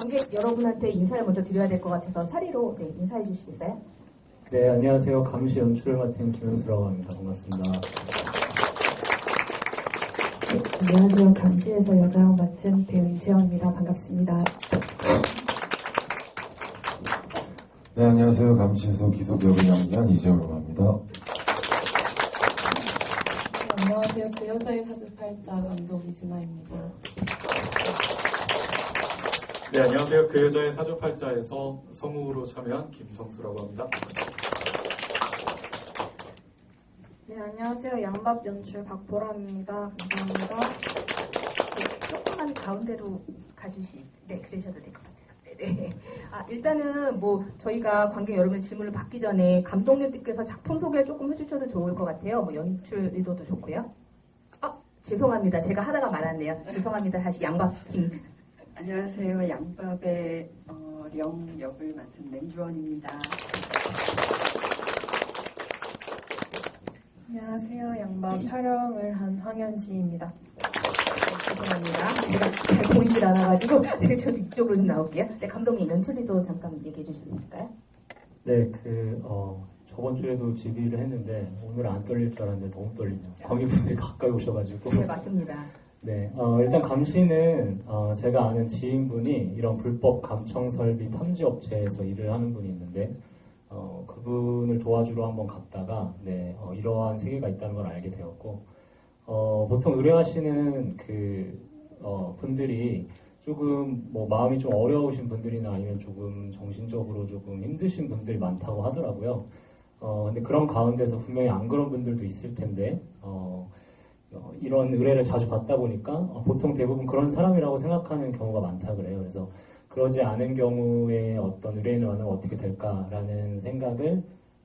관객 여러분한테 인사를 먼저 드려야 될 것 같아서 차례로 인사해 주시겠어요? 네, 안녕하세요. 감시 연출을 맡은 김현수라고 합니다. 반갑습니다. 네, 안녕하세요. 감시에서 여자역 맡은 배우 이채원입니다. 반갑습니다. 네, 안녕하세요. 감시에서 기속 역을 연기한 이재호라고 합니다. 네, 안녕하세요. 그 여자의 사주팔자 감독 이진아입니다. 네, 안녕하세요. 그 여자의 사주팔자에서 성우로 참여한 김성수라고 합니다. 네, 안녕하세요. 양밥 연출 박보람입니다. 감사합니다. 네, 조금만 가운데로 네, 그러셔도 될 것 같아요. 네. 일단은 저희가 관객 여러분의 질문을 받기 전에 감독님께서 작품 소개를 조금 해주셔도 좋을 것 같아요. 연출 의도도 좋고요. 죄송합니다. 제가 하다가 말았네요. 죄송합니다. 다시 양밥. 안녕하세요. 양밥의 령 역을 맡은 맹주원입니다. 안녕하세요. 양밥 촬영을 한 황현지입니다. 죄송합니다. 제가 잘 보이질 않아가지고 저도 이쪽으로 좀 나올게요. 네, 감독님 연출비도 잠깐 얘기해 주실 수 있을까요? 네, 저번 주에도 지휘를 했는데 오늘 안 떨릴 줄 알았는데 너무 떨리네요. 관객분들이 가까이 오셔가지고. 네, 맞습니다. 네, 일단 감시는 제가 아는 지인분이 이런 불법 감청 설비 탐지 업체에서 일을 하는 분이 있는데 그분을 도와주러 한번 갔다가 이러한 세계가 있다는 걸 알게 되었고 보통 의뢰하시는 분들이 조금 마음이 좀 어려우신 분들이나 아니면 조금 정신적으로 조금 힘드신 분들이 많다고 하더라고요. 근데 그런 가운데서 분명히 안 그런 분들도 있을 텐데 이런 의뢰를 자주 받다 보니까 보통 대부분 그런 사람이라고 생각하는 경우가 많다 그래요. 그래서 그러지 않은 경우에 어떤 의뢰인을 만나면 어떻게 될까라는 생각을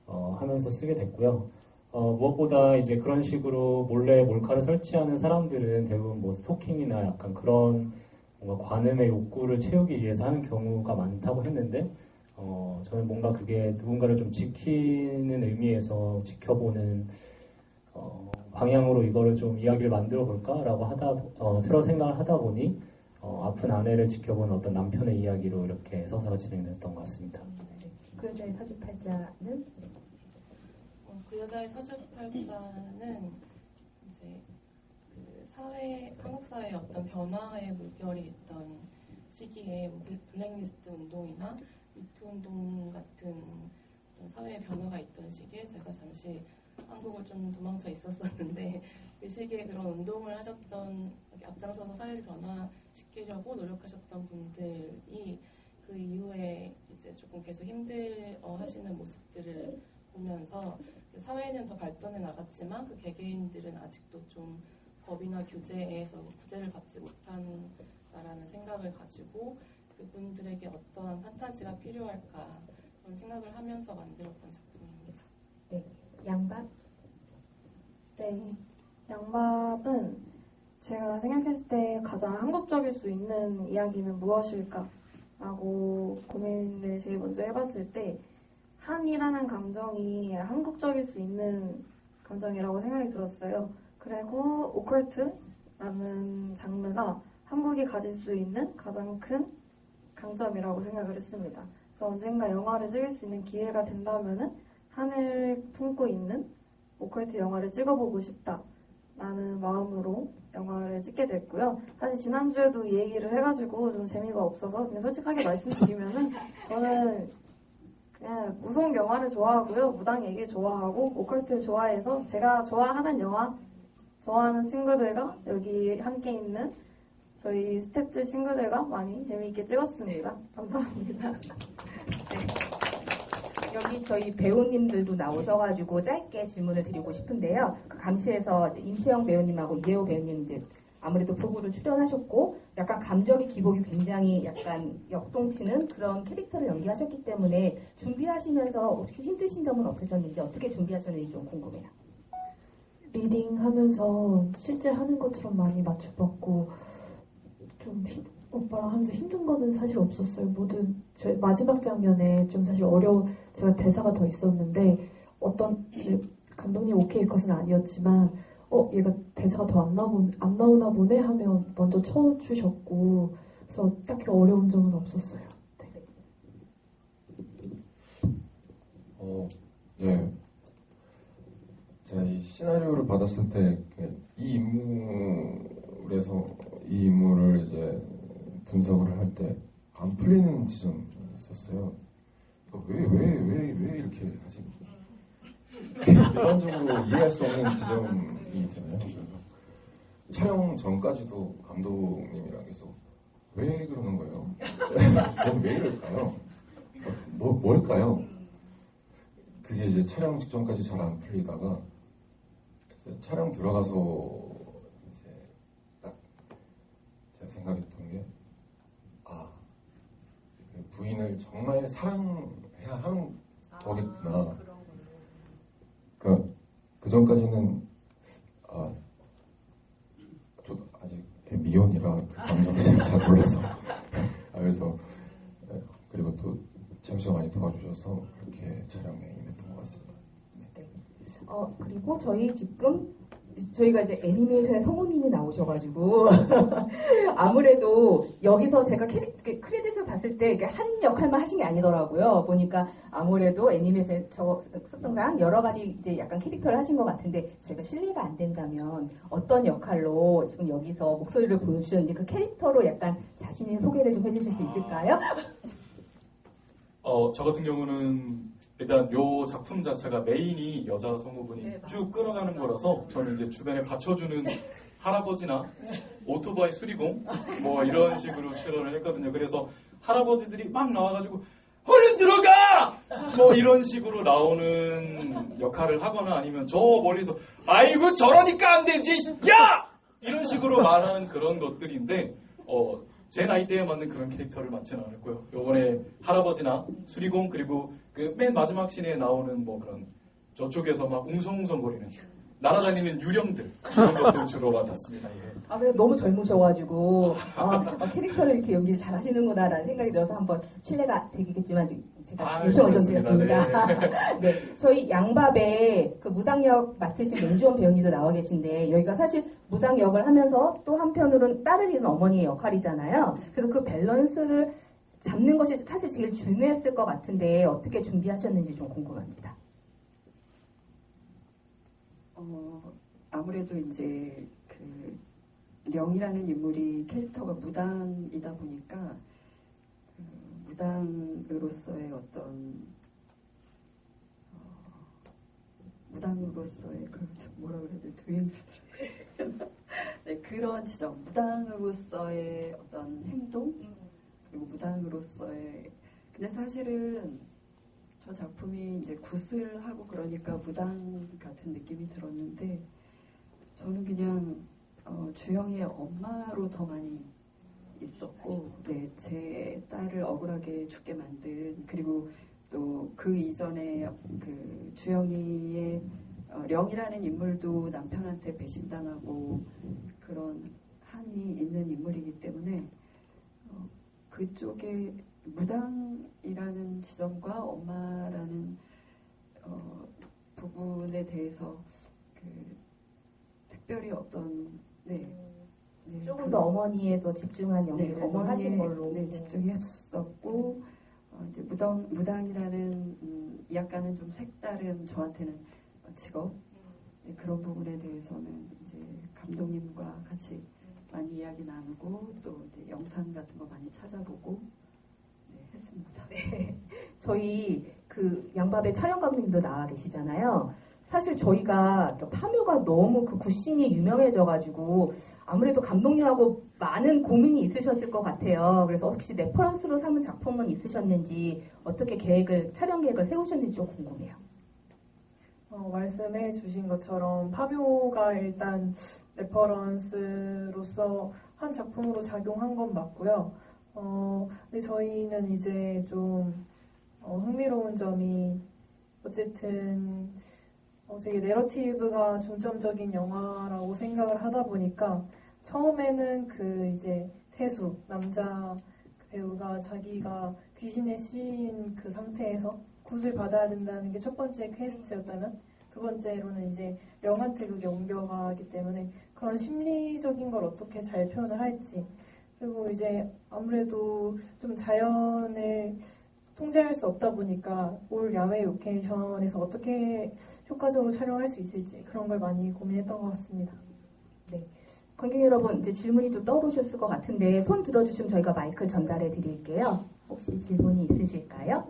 하면서 쓰게 됐고요. 무엇보다 이제 그런 식으로 몰래 몰카를 설치하는 사람들은 대부분 스토킹이나 약간 그런 뭔가 관음의 욕구를 채우기 위해서 하는 경우가 많다고 했는데 저는 뭔가 그게 누군가를 좀 지키는 의미에서 지켜보는 방향으로 이거를 좀 이야기를 만들어 볼까라고 새로 생각을 하다 보니 아픈 아내를 지켜보는 어떤 남편의 이야기로 이렇게 서사가 진행됐던 것 같습니다. 그 여자의 사주팔자는? 그 여자의 사주팔자는 이제 한국 사회의 어떤 변화의 물결이 있던 시기에 블랙리스트 운동이나 미투 운동 같은 사회의 변화가 있던 시기에 제가 잠시 한국을 좀 도망쳐 있었었는데 그 시기에 그런 운동을 하셨던 앞장서서 사회를 변화시키려고 노력하셨던 분들이 그 이후에 이제 조금 계속 힘들어하시는 모습들을 보면서 사회는 더 발전해 나갔지만 그 개개인들은 아직도 좀 법이나 규제에서 구제를 받지 못한다라는 생각을 가지고 그분들에게 어떠한 판타지가 필요할까 그런 생각을 하면서 만들었던 작품입니다. 네, 양밥? 네, 양밥은 제가 생각했을 때 가장 한국적일 수 있는 이야기는 무엇일까? 라고 고민을 제일 먼저 해봤을 때 한이라는 감정이 한국적일 수 있는 감정이라고 생각이 들었어요. 그리고 오컬트라는 장르가 한국이 가질 수 있는 가장 큰 강점이라고 생각을 했습니다. 그래서 언젠가 영화를 찍을 수 있는 기회가 된다면은 한을 품고 있는 오컬트 영화를 찍어보고 싶다라는 마음으로 영화를 찍게 됐고요. 사실 지난주에도 이 얘기를 해가지고 좀 재미가 없어서 그냥 솔직하게 말씀드리면은 저는 그냥 무서운 영화를 좋아하고요. 무당 얘기 좋아하고 오컬트 좋아해서 제가 좋아하는 영화 좋아하는 친구들과 여기 함께 있는 저희 스태프들 친구들과 많이 재미있게 찍었습니다. 감사합니다. 여기 저희 배우님들도 나오셔가지고 짧게 질문을 드리고 싶은데요. 그 감시에서 이제 임채영 배우님하고 이혜호 배우님 이제 아무래도 부부로 출연하셨고 약간 감정의 기복이 굉장히 약간 역동치는 그런 캐릭터를 연기하셨기 때문에 준비하시면서 혹시 힘드신 점은 없으셨는지 어떻게 준비하셨는지 좀 궁금해요. 리딩하면서 실제 하는 것처럼 많이 맞춰봤고 좀 오빠랑 하면서 힘든 거는 사실 없었어요. 제 마지막 장면에 좀 사실 제가 대사가 더 있었는데 어떤 감독님 오케이 컷은 아니었지만 얘가 대사가 더 안 나오나 보네 하면 먼저 쳐주셨고 그래서 딱히 어려운 점은 없었어요. 네. 예. 제가 이 시나리오를 받았을 때 이 인물을 이제 분석을 할 때 안 풀리는 지점이 있었어요. 왜 이렇게 하지? 일반적으로 이해할 수 없는 지점이 있잖아요. 그래서 촬영 전까지도 감독님이랑 계속 왜 그러는 거예요? 왜 이럴까요? 뭘까요? 그게 이제 촬영 직전까지 잘 안 풀리다가 촬영 들어가서 이제 딱 제가 생각했던 게 그 부인을 정말 사랑해야 하는 거겠구나. 그러니까 그 전까지는 저도 아직 미혼이라 그 감정을 잘 몰라서 그래서 그리고 또 재영 씨가 많이 도와주셔서 그렇게 촬영에 임했던 것 같습니다. 네. 그리고 저희가 이제 애니메이션에 성우님이 나오셔가지고 아무래도 여기서 제가 크레딧을 봤을 때 한 역할만 하신 게 아니더라고요. 보니까 아무래도 애니메이션 특성상 여러 가지 이제 약간 캐릭터를 하신 것 같은데 저희가 실례가 안 된다면 어떤 역할로 지금 여기서 목소리를 보여주셨는지 그 캐릭터로 약간 자신의 소개를 좀 해주실 수 있을까요? 저 같은 경우는 일단 요 작품 자체가 메인이 여자 성우분이 네, 쭉 끌어가는 거라서 저는 이제 주변에 받쳐주는 할아버지나 오토바이 수리공 뭐 이런 식으로 출연을 했거든요. 그래서 할아버지들이 막 나와가지고 얼른 들어가! 뭐 이런 식으로 나오는 역할을 하거나 아니면 저 멀리서 아이고 저러니까 안 되지! 야! 이런 식으로 말하는 그런 것들인데 제 나이대에 맞는 그런 캐릭터를 맡지는 않았고요. 요번에 할아버지나 수리공 그리고 그 맨 마지막 씬에 나오는 뭐 그런 저쪽에서 막 웅성웅성거리는 날아다니는 유령들 이런 것들 주로 맡았습니다. 예. 그래 너무 젊으셔가지고 캐릭터를 이렇게 연기를 잘 하시는구나라는 생각이 들어서 한번 실례가 되겠지만 제가 요청을 좀 드렸습니다. 네, 저희 양밥에 그 무당역 맡으신 맹주원 배우님도 나와 계신데 여기가 사실 무당역을 하면서 또 한편으로는 딸을 잃은 어머니의 역할이잖아요. 그래서 그 밸런스를 잡는 것이 사실 제일 중요했을 것 같은데 어떻게 준비하셨는지 좀 궁금합니다. 아무래도 이제 그 령이라는 인물이 캐릭터가 무당이다 보니까 무당으로서의 어떤 무당으로서의 뭐라 그래야 돼 도행수 네, 그런 지점 무당으로서의 어떤 행동 그리고 무당으로서의 근데 사실은 저 작품이 이제 구슬하고 그러니까 무당 같은 느낌이 들었는데 저는 그냥 주영이의 엄마로 더 많이 있었고 네, 제 딸을 억울하게 죽게 만든 그리고 또 그 이전에 그 주영이의 령이라는 인물도 남편한테 배신당하고 그런 한이 있는 인물이기 때문에 그쪽에 무당이라는 지점과 엄마라는 부분에 대해서 그 특별히 어떤 조금 더 어머니에 더 집중한 연기를 하신 걸로 집중했었고 이제 무당이라는 약간은 좀 색다른 저한테는 직업 그런 부분에 대해서는 이제 감독님과 같이 많이 이야기 나누고 또 이제 영상 같은 거 많이 찾아보고 했습니다. 네. 저희 그 양밥의 촬영 감독님도 나와 계시잖아요. 사실 저희가 파묘가 너무 그 굿신이 유명해져가지고 아무래도 감독님하고 많은 고민이 있으셨을 것 같아요. 그래서 혹시 레퍼런스로 삼은 작품은 있으셨는지 어떻게 촬영 계획을 세우셨는지 좀 궁금해요. 말씀해 주신 것처럼 파묘가 일단 레퍼런스로서 한 작품으로 작용한 건 맞고요. 근데 저희는 이제 좀 흥미로운 점이 어쨌든 되게 내러티브가 중점적인 영화라고 생각을 하다 보니까 처음에는 그 이제 태수 남자 배우가 자기가 귀신에 씌인 그 상태에서 굿을 받아야 된다는 게 첫 번째 퀘스트였다면 두 번째로는 이제 령한테 그게 옮겨가기 때문에 그런 심리적인 걸 어떻게 잘 표현을 할지 그리고 이제 아무래도 좀 자연을 통제할 수 없다 보니까 올 야외 로케이션에서 어떻게 효과적으로 촬영할 수 있을지 그런 걸 많이 고민했던 것 같습니다. 네. 관객 여러분, 이제 질문이 좀 떠오르셨을 것 같은데 손 들어주시면 저희가 마이크를 전달해 드릴게요. 혹시 질문이 있으실까요?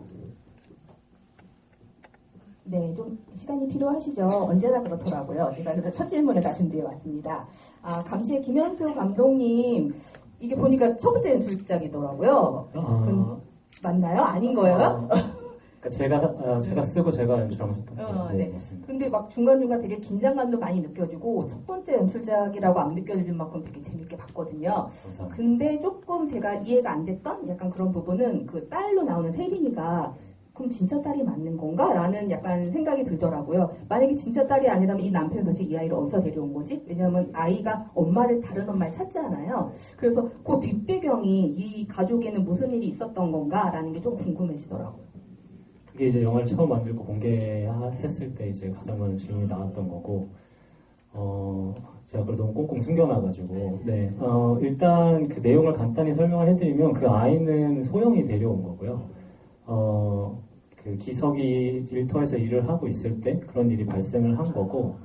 네, 좀 시간이 필요하시죠? 언제나 그렇더라고요. 제가 그래서 첫 질문을 다 준비해 왔습니다. 감시의 김현수 감독님, 이게 보니까 첫 번째 연출작이더라고요. 맞나요? 아닌 거예요? 그러니까 제가 쓰고 제가 연출하고 싶었어요. 네. 맞습니다. 근데 막 중간중간 되게 긴장감도 많이 느껴지고 첫 번째 연출작이라고 안 느껴질 만큼 되게 재밌게 봤거든요. 감사합니다. 근데 조금 제가 이해가 안 됐던 약간 그런 부분은 그 딸로 나오는 세린이가 그럼 진짜 딸이 맞는 건가? 라는 약간 생각이 들더라고요. 만약에 진짜 딸이 아니라면 이 남편이 도대체 이 아이를 어디서 데려온 거지? 왜냐하면 아이가 다른 엄마를 찾잖아요. 그래서 그 뒷배경이 이 가족에는 무슨 일이 있었던 건가? 라는 게 좀 궁금해지더라고요. 그게 이제 영화를 처음 만들고 공개했을 때 이제 가장 많은 질문이 나왔던 거고, 제가 그걸 너무 꽁꽁 숨겨놔가지고, 네, 일단 그 내용을 간단히 설명을 해드리면 그 아이는 소영이 데려온 거고요. 그 기석이 일터에서 일을 하고 있을 때 그런 일이 발생을 한 거고,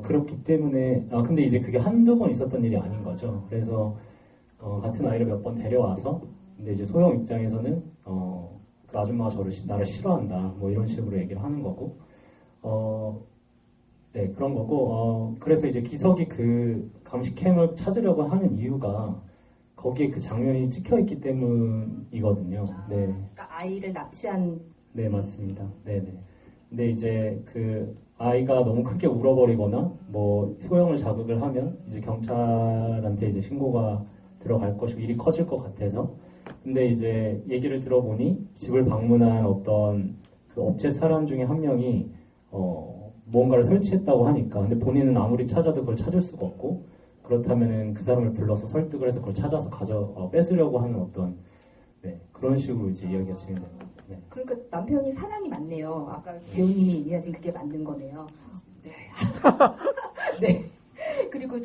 그렇기 때문에, 근데 이제 그게 한두 번 있었던 일이 아닌 거죠. 그래서, 같은 아이를 몇 번 데려와서, 근데 이제 소영 입장에서는, 그 아줌마가 나를 싫어한다, 뭐 이런 식으로 얘기를 하는 거고, 네, 그런 거고, 그래서 이제 기석이 그 감시캠을 찾으려고 하는 이유가 거기에 그 장면이 찍혀있기 때문이거든요. 네. 그러니까 아이를 납치한. 네, 맞습니다. 네네. 근데 이제 그 아이가 너무 크게 울어버리거나 뭐 소형을 자극을 하면 이제 경찰한테 이제 신고가 들어갈 것이고 일이 커질 것 같아서. 근데 이제 얘기를 들어보니 집을 방문한 어떤 그 업체 사람 중에 한 명이 무언가를 설치했다고 하니까, 근데 본인은 아무리 찾아도 그걸 찾을 수가 없고, 그렇다면은 그 사람을 불러서 설득을 해서 그걸 찾아서 뺏으려고 하는 어떤, 네, 그런 식으로 이제 이야기가 진행됩니다. 네. 그러니까 남편이 사랑이 많네요. 아까 배우님이 얘기하신 그게 맞는 거네요. 네. 네. 그리고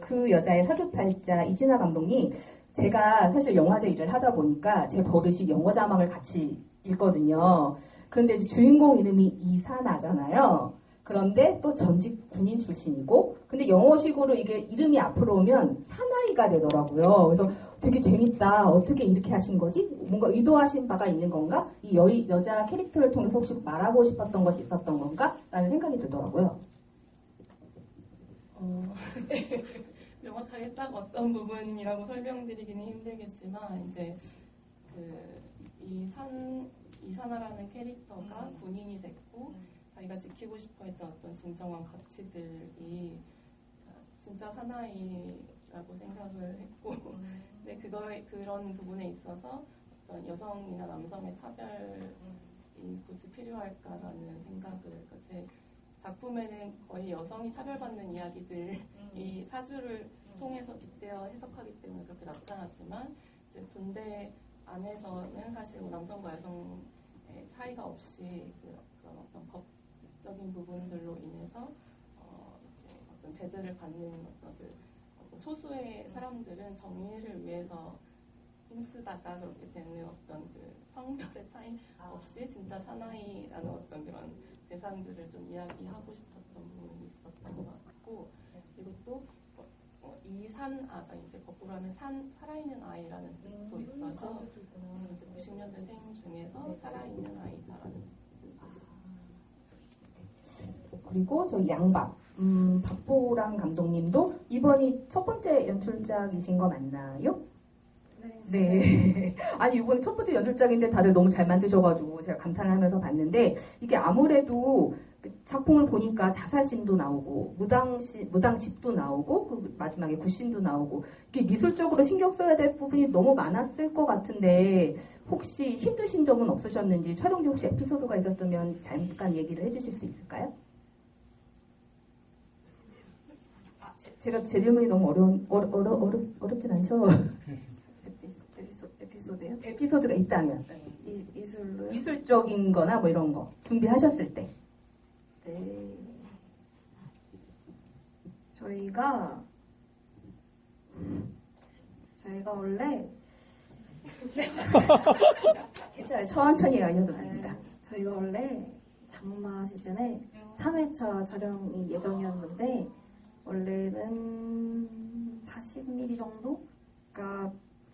그 여자의 사주팔자 이진아 감독님, 제가 사실 영화제 일을 하다 보니까 제 버릇이 영어 자막을 같이 읽거든요. 그런데 이제 주인공 이름이 이사나잖아요. 그런데 또 전직 군인 출신이고, 근데 영어식으로 이게 이름이 앞으로 오면 사나이가 되더라고요. 그래서 되게 재밌다. 어떻게 이렇게 하신 거지? 뭔가 의도하신 바가 있는 건가? 이 여자 캐릭터를 통해서 혹시 말하고 싶었던 것이 있었던 건가? 라는 생각이 들더라고요. 명확하게 딱 어떤 부분이라고 설명드리기는 힘들겠지만, 이제 이사나라는 캐릭터가 군인이 됐고, 자기가 지키고 싶어 했던 어떤 진정한 가치들이 진짜 사나이라고 생각을 했고, 근데 그런 부분에 있어서 어떤 여성이나 남성의 차별이 굳이 필요할까라는 생각을, 제 작품에는 거의 여성이 차별받는 이야기들이 사주를 통해서 빗대어 해석하기 때문에 그렇게 나타났지만, 이제 군대 안에서는 사실 남성과 여성의 차이가 없이 그런 어떤 법적인 부분들로 인해서 이제 어떤 제재를 받는 어떤 소수의 사람들은 정의를 위해서 힘쓰다가 그렇게 되는 어떤 성별의 차이 없이 진짜 사나이라는 어떤 그런 대상들을 좀 이야기하고 싶었던 부분이 있었던 것 같고, 그리고 또 이제 거꾸로 하면 살아있는 아이라는 뜻도 있어서 이제 90년대생 중에서 살아있는 아이다라는 뜻도 있어요. 그리고 저희 양박 박보랑 감독님도 이번이 첫 번째 연출작이신 거 맞나요? 네. 아니 이번에 첫 번째 연출작인데 다들 너무 잘 만드셔가지고 제가 감탄을 하면서 봤는데, 이게 아무래도 작품을 보니까 자살신도 나오고 무당집도 나오고 그리고 마지막에 굿신도 나오고, 이게 미술적으로 신경 써야 될 부분이 너무 많았을 것 같은데 혹시 힘드신 점은 없으셨는지, 촬영 중 혹시 에피소드가 있었으면 잠깐 얘기를 해주실 수 있을까요? 제가 제 질문이 너무 어렵진 않죠? 에피소드요? 에피소드가 있다면 이술로요? 미술적인 거나 뭐 이런 거 준비하셨을 때. 네. 저희가 원래 괜찮아요. 천천히 알려도 됩니다. 네, 저희가 원래 장마 시즌에 3회차 촬영이 예정이었는데 원래는 40mm 정도가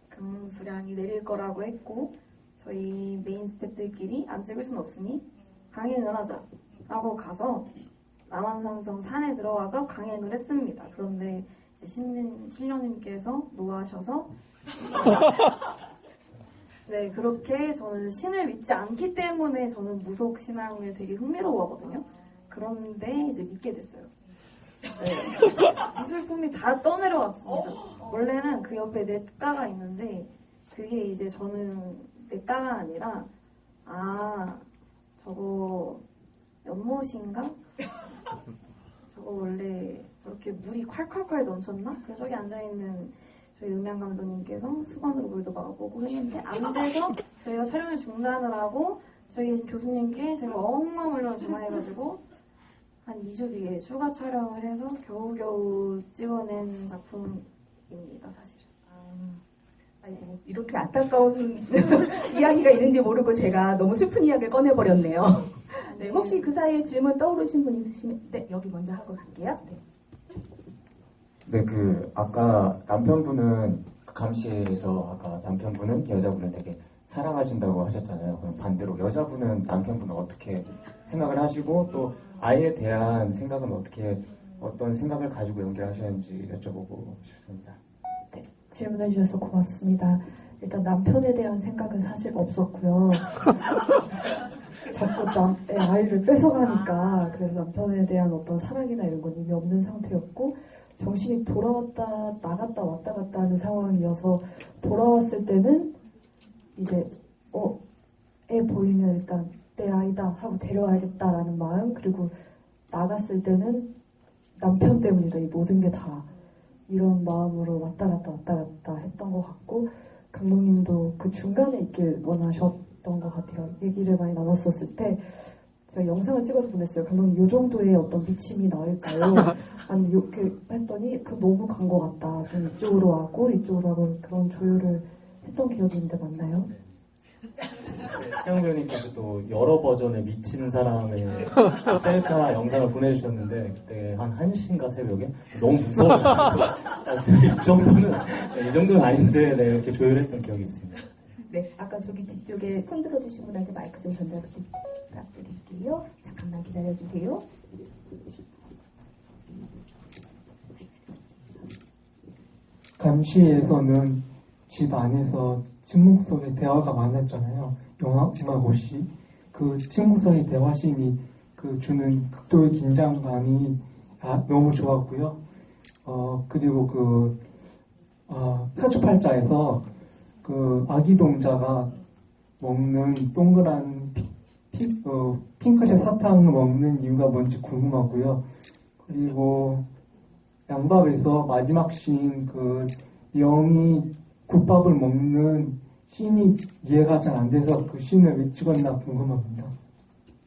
강수량이 내릴 거라고 했고 저희 메인 스태프들끼리 안 찍을 순 없으니 강행을 하자 하고 가서 남한산성 산에 들어와서 강행을 했습니다. 그런데 이제 신령님께서 노하셔서 네, 그렇게 저는 신을 믿지 않기 때문에 저는 무속 신앙을 되게 흥미로워하거든요. 그런데 이제 믿게 됐어요. 네. 미술품이 다 떠내려왔습니다. 원래는 그 옆에 냇가가 있는데 그게 이제 저는 냇가가 아니라 저거 연못인가? 저거 원래 저렇게 물이 콸콸콸 넘쳤나? 그래서 저기 앉아있는 저희 음향 감독님께서 수건으로 물도 막아보고 했는데 안 돼서 저희가 촬영을 중단을 하고 저희 계신 교수님께 제가 엉망물렁 전화해가지고 한 2주 뒤에 추가 촬영을 해서 겨우겨우 찍어낸 작품입니다, 사실은. 아이고, 이렇게 안타까운 이야기가 있는지 모르고 제가 너무 슬픈 이야기를 꺼내버렸네요. 네, 혹시 그 사이에 질문 떠오르신 분 있으시면, 네, 여기 먼저 하고 갈게요. 네. 네, 아까 남편분은 감시에서 아까 남편분은 여자분을 되게 사랑하신다고 하셨잖아요. 그럼 반대로 여자분은 남편분을 어떻게 생각을 하시고 또 아이에 대한 생각은 어떤 생각을 가지고 연기하셨는지 여쭤보고 싶습니다. 네, 질문해 주셔서 고맙습니다. 일단 남편에 대한 생각은 사실 없었고요. 자꾸 아이를 뺏어가니까 그래서 남편에 대한 어떤 사랑이나 이런 건 이미 없는 상태였고 정신이 돌아왔다 나갔다 왔다 갔다 하는 상황이어서 돌아왔을 때는 이제 애 보이면 일단 내 아이다 하고 데려와야겠다라는 마음 그리고 나갔을 때는 남편 때문이다 이 모든 게 다 이런 마음으로 왔다 갔다 했던 것 같고 감독님도 그 중간에 있길 원하셨던 것 같아요. 얘기를 많이 나눴었을 때 제가 영상을 찍어서 보냈어요. 감독님 이 정도의 어떤 미침이 나올까요? 아니 이렇게 했더니 너무 간 것 같다. 좀 이쪽으로 하고 그런 조율을 했던 기억이 있는데 맞나요? 최영 배우님께서 또 여러 버전의 미친 사람의 셀카 영상을 보내주셨는데 그때 한 1시인가 새벽에 너무 무서워서 이 정도는 아닌데 이렇게 조율했던 기억이 있습니다. 네, 아까 저기 뒤쪽에 손 들어주신 분한테 마이크 좀 전달 부탁드릴게요. 잠깐만 기다려주세요. 감시에서는 집 안에서 침묵 속에 대화가 많았잖아요. 영화고시 그 침묵 속의 대화씬이 주는 극도의 긴장감이 너무 좋았고요. 그리고 사주팔자에서 아기 동자가 먹는 동그란 핑크색 사탕을 먹는 이유가 뭔지 궁금하고요. 그리고 양밥에서 마지막 씬 영이 국밥을 먹는 씬이 이해가 잘 안 돼서 그 씬을 왜 찍었나 궁금합니다.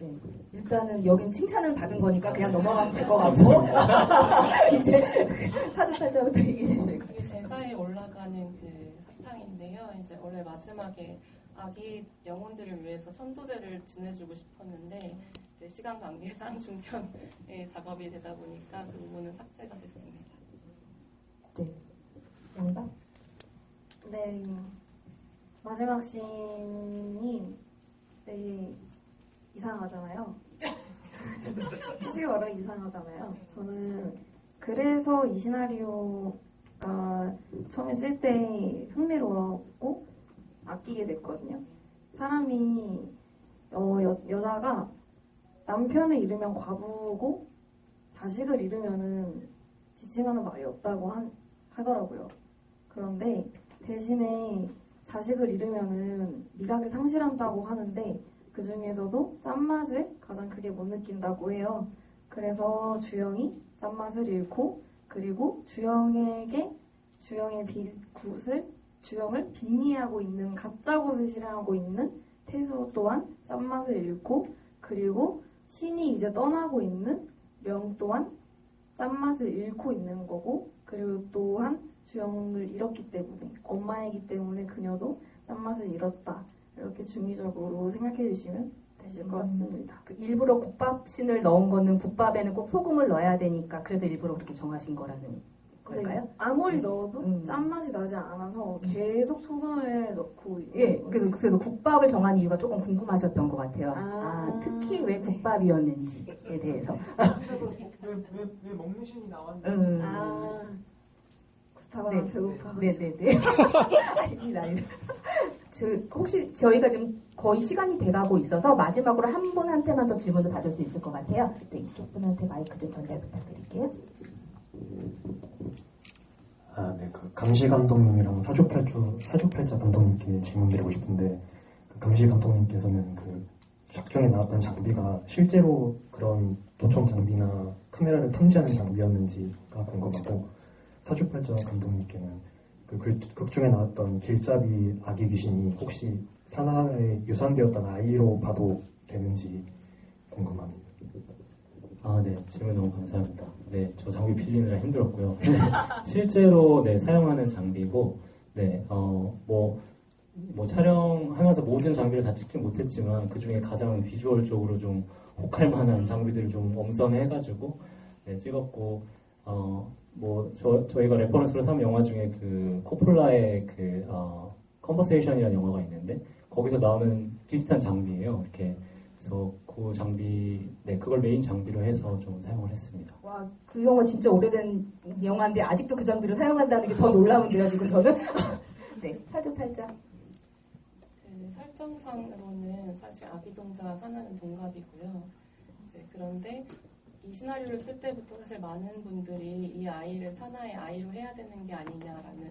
네, 일단은 여긴 칭찬을 받은 거니까 그냥 넘어가면 될 것 같고 이제 사주팔자부터 얘기해 주세요. 그게 제사에 올라가는 그 사탕인데요. 이제 원래 마지막에 아기 영혼들을 위해서 천도제를 지내주고 싶었는데 이제 시간 관계상 중편의 작업이 되다 보니까 그 부분은 삭제가 됐습니다. 네, 양박? 네, 마지막 씬이 되게 이상하잖아요. 솔직히 말하면 이상하잖아요. 저는 그래서 이 시나리오가 처음에 쓸 때 흥미로웠고 아끼게 됐거든요. 사람이 여자가 남편을 잃으면 과부고 자식을 잃으면은 지칭하는 말이 없다고 하더라고요. 그런데 대신에 자식을 잃으면은 미각을 상실한다고 하는데 그 중에서도 짠맛을 가장 크게 못 느낀다고 해요. 그래서 주영이 짠맛을 잃고 그리고 주영의 주영을 빙의하고 있는 가짜 곳을 실행하고 있는 태수 또한 짠맛을 잃고 그리고 신이 이제 떠나고 있는 령 또한 짠맛을 잃고 있는 거고 그리고 또한 주영을 잃었기 때문에, 엄마이기 때문에 그녀도 짠맛을 잃었다. 이렇게 중의적으로 생각해 주시면 되실 것 같습니다. 그 일부러 국밥신을 넣은 거는 국밥에는 꼭 소금을 넣어야 되니까 그래서 일부러 그렇게 정하신 거라는 걸까요? 네, 아무리 넣어도 짠맛이 나지 않아서 계속 소금을 넣고 예, 그래서 국밥을 정한 이유가 조금 궁금하셨던 것 같아요. 특히 왜 국밥이었는지에 대해서. 왜 먹는 신이 나왔는지. 구타가 배고파. 네네네. 아닙니다. 혹시 저희가 지금 거의 시간이 돼가고 있어서 마지막으로 한 분한테만 더 질문을 받을 수 있을 것 같아요. 네, 이쪽 분한테 마이크 좀 전달 부탁드릴게요. 네, 그 감시 감독님이랑 사주팔자 감독님께 질문드리고 싶은데, 그 감시 감독님께서는 그 작중에 나왔던 장비가 실제로 그런 도청 장비나 카메라를 탐지하는 장비였는지가 궁금하고, 사주팔자 감독님께는 그 극중에 나왔던 길잡이 아기 귀신이 혹시 산하에 유산되었던 아이로 봐도 되는지 궁금합니다. 네, 질문 너무 감사합니다. 네, 저 장비 빌리느라 힘들었고요. 실제로 네, 사용하는 장비고, 네, 뭐 촬영하면서 모든 장비를 다 찍진 못했지만 그 중에 가장 비주얼적으로 좀 혹할 만한 장비들을 좀 엄선해가지고 네, 찍었고, 저희가 레퍼런스로 삼은 영화 중에 그 코폴라의 그 컨버세이션이라는 영화가 있는데 거기서 나오는 비슷한 장비예요. 이렇게 그래서 그 장비, 네, 그걸 메인 장비로 해서 좀 사용을 했습니다. 와, 그 영화 진짜 오래된 영화인데 아직도 그 장비를 사용한다는 게 더 놀라운데요, 지금 저는. 네, 사주팔자. 그 설정상으로는 사실 아기동자 사나는 동갑이고요. 네, 그런데 이 시나리오를 쓸 때부터 사실 많은 분들이 이 아이를 사나의 아이로 해야 되는 게 아니냐라는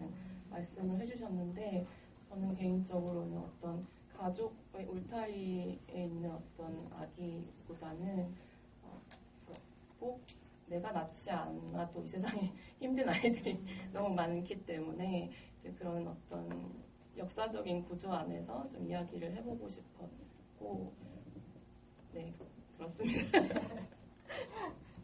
말씀을 해주셨는데, 저는 개인적으로는 어떤 가족의 울타리에 있는 어떤 아기보다는 꼭 내가 낳지 않아도 이 세상에 힘든 아이들이 너무 많기 때문에 이제 그런 어떤 역사적인 구조 안에서 좀 이야기를 해보고 싶었고, 네, 그렇습니다.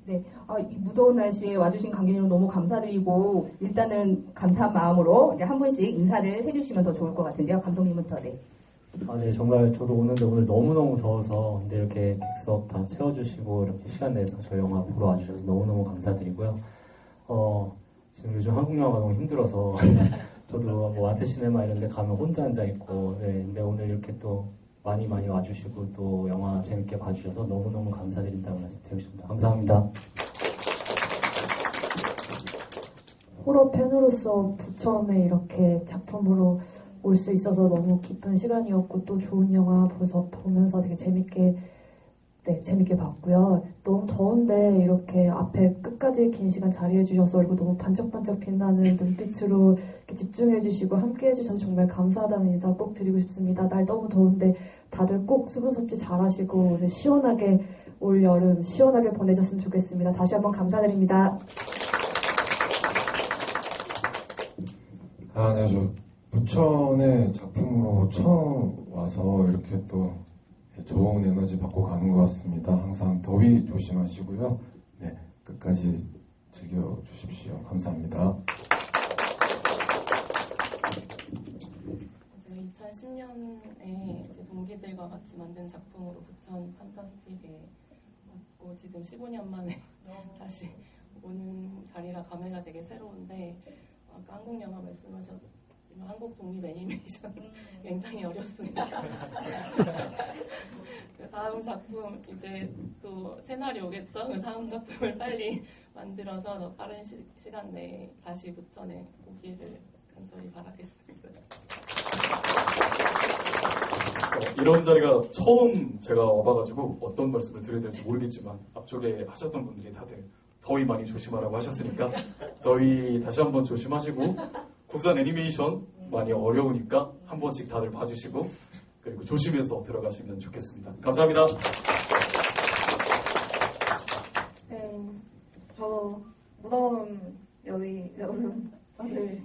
네, 이 무더운 날씨에 와주신 관객 여러분 너무 감사드리고 일단은 감사한 마음으로 이제 한 분씩 인사를 해주시면 더 좋을 것 같은데요. 감독님부터. 네. 네, 정말 저도 오늘 너무너무 더워서 근데 이렇게 객석 다 채워주시고 이렇게 시간 내서 저희 영화 보러 와주셔서 너무너무 감사드리고요. 지금 요즘 한국 영화가 너무 힘들어서 저도 뭐 아트시네마 이런 데 가면 혼자 앉아있고, 네, 근데 오늘 이렇게 또 많이 와주시고 또 영화 재밌게 봐주셔서 너무너무 감사드린다고 말씀드리고 싶습니다. 감사합니다. 호러 팬으로서 부천에 이렇게 작품으로 올 수 있어서 너무 기쁜 시간이었고 또 좋은 영화 보면서 되게 재밌게 봤고요. 너무 더운데 이렇게 앞에 끝까지 긴 시간 자리해 주셔서 그리고 너무 반짝반짝 빛나는 눈빛으로 이렇게 집중해 주시고 함께 해주셔서 정말 감사하다는 인사 꼭 드리고 싶습니다. 날 너무 더운데 다들 꼭 수분 섭취 잘하시고 오늘 시원하게 올 여름 시원하게 보내셨으면 좋겠습니다. 다시 한번 감사드립니다. 네, 저 부천의 작품으로 처음 와서 이렇게 또 좋은 에너지 받고 가는 것 같습니다. 항상 더위 조심하시고요. 네, 끝까지 즐겨주십시오. 감사합니다. 2010년에 동기들과 같이 만든 작품으로 부천 판타스틱에 왔고 지금 15년 만에 다시 오는 자리라 감회가 되게 새로운데 아까 한국 영화 말씀하셨지만 한국 독립 애니메이션 굉장히 어렵습니다. 그 다음 작품 이제 또 시나리오겠죠. 그 다음 작품을 빨리 만들어서 더 빠른 시간 내에 다시 부천에 오기를 간절히 바라겠습니다. 이런 자리가 처음 제가 와봐가지고 어떤 말씀을 드려야 될지 모르겠지만 앞쪽에 하셨던 분들이 다들 더위 많이 조심하라고 하셨으니까 더위 다시 한번 조심하시고 국산 애니메이션 많이 어려우니까 한 번씩 다들 봐주시고 그리고 조심해서 들어가시면 좋겠습니다. 감사합니다. 네, 저도 무더운 여름 사실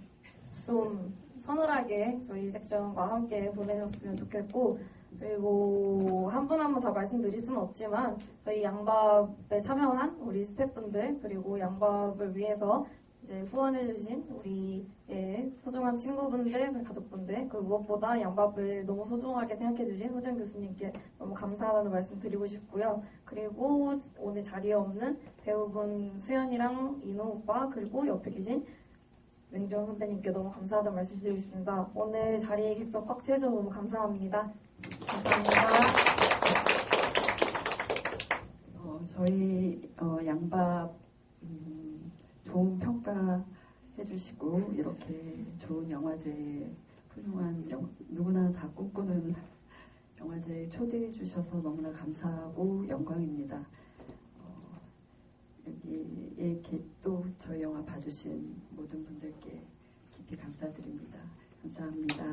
좀 서늘하게 저희 섹션과 함께 보내셨으면 좋겠고 그리고 한 분 한 분 다 말씀드릴 수는 없지만 저희 양밥에 참여한 우리 스태프분들 그리고 양밥을 위해서 이제 후원해주신 우리의 소중한 친구분들, 가족분들, 그 무엇보다 양밥을 너무 소중하게 생각해주신 소정 교수님께 너무 감사하다는 말씀 드리고 싶고요. 그리고 오늘 자리에 없는 배우분 수연이랑 인호 오빠, 그리고 옆에 계신 맹주원 선배님께 너무 감사하다는 말씀 드리고 싶습니다. 오늘 자리에 객석 꽉 채워주셔서 너무 감사합니다. 감사합니다. 저희 양밥 좋은 평가 해주시고 이렇게 좋은 영화제에 훌륭한 누구나 다 꿈꾸는 영화제에 초대해 주셔서 너무나 감사하고 영광입니다. 여기에 또 저희 영화 봐주신 모든 분들께 깊이 감사드립니다. 감사합니다.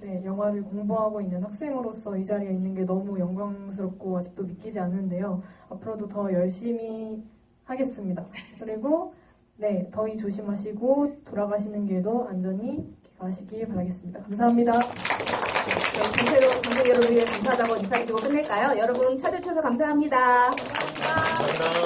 네, 영화를 공부하고 있는 학생으로서 이 자리에 있는 게 너무 영광스럽고 아직도 믿기지 않는데요. 앞으로도 더 열심히 하겠습니다. 그리고 네, 더위 조심하시고 돌아가시는 길도 안전히 가시길 바라겠습니다. 감사합니다. 동생 여러분에게 감사하다고 인사드리고 끝낼까요? 여러분 찾아주셔서 감사합니다. 감사합니다.